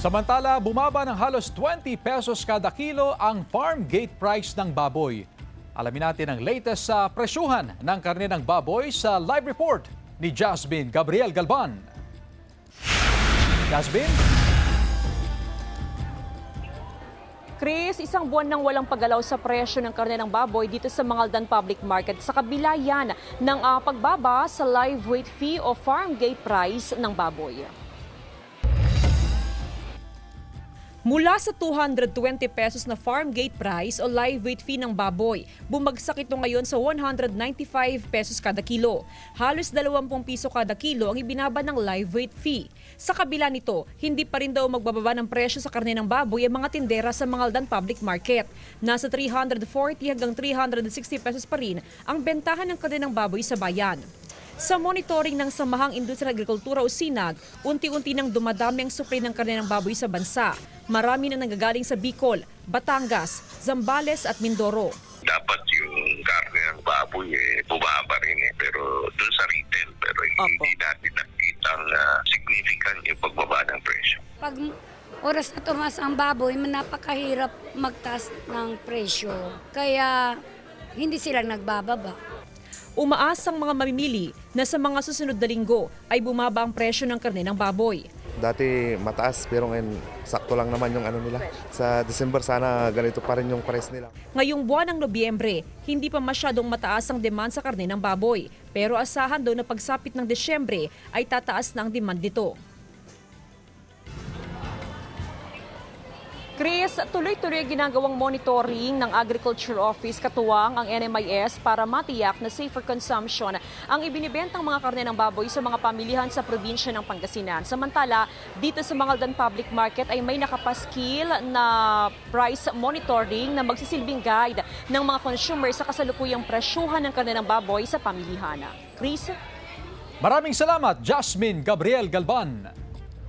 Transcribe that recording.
Samantala, bumaba ng halos 20 pesos kada kilo ang farm gate price ng baboy. Alamin natin ang latest sa presyuhan ng karne ng baboy sa live report ni Jasmine Gabriel Galban. Jasmine? Chris, isang buwan nang walang paggalaw sa presyo ng karne ng baboy dito sa Mangaldan Public Market. Sa kabila yan ng pagbaba sa live weight fee o farm gate price ng baboy. Mula sa 220 pesos na farm gate price o live weight fee ng baboy, bumagsak ito ngayon sa 195 pesos kada kilo. Halos 20 piso kada kilo ang ibinaba ng live weight fee. Sa kabila nito, hindi pa rin daw magbababa ng presyo sa karne ng baboy ang mga tindera sa Mangaldan Public Market. Nasa 340 hanggang 360 pesos pa rin ang bentahan ng karne ng baboy sa bayan. Sa monitoring ng Samahang Industriya at Agrikultura o SINAG, unti-unti nang dumadami ang supply ng karne ng baboy sa bansa. Marami na nanggagaling sa Bicol, Batangas, Zambales at Mindoro. Dapat yung karne ng baboy bumaba rin pero doon sa retail pero hindi natin nakita significant yung pagbaba ng presyo. Pag oras na tumaas ang baboy, napakahirap magtaas ng presyo. Kaya hindi sila nagbababa. Umaas ang mga mamimili na sa mga susunod na linggo ay bumaba ang presyo ng karne ng baboy. Dati mataas pero ngayon sakto lang naman yung nila. Sa December sana ganito pa rin yung price nila. Ngayong buwan ng Nobyembre, hindi pa masyadong mataas ang demand sa karne ng baboy. Pero asahan daw na pagsapit ng Desyembre ay tataas na ang demand nito. Chris, tuloy-tuloy ginagawang monitoring ng Agriculture Office katuwang ang NMIS para matiyak na safer consumption ang ibinibentang mga karne ng baboy sa mga pamilihan sa probinsya ng Pangasinan. Samantala, dito sa Mangaldan Public Market ay may nakapaskil na price monitoring na magsisilbing guide ng mga consumer sa kasalukuyang presyuhan ng karne ng baboy sa pamilihan. Chris? Maraming salamat, Jasmine Gabriel Galban.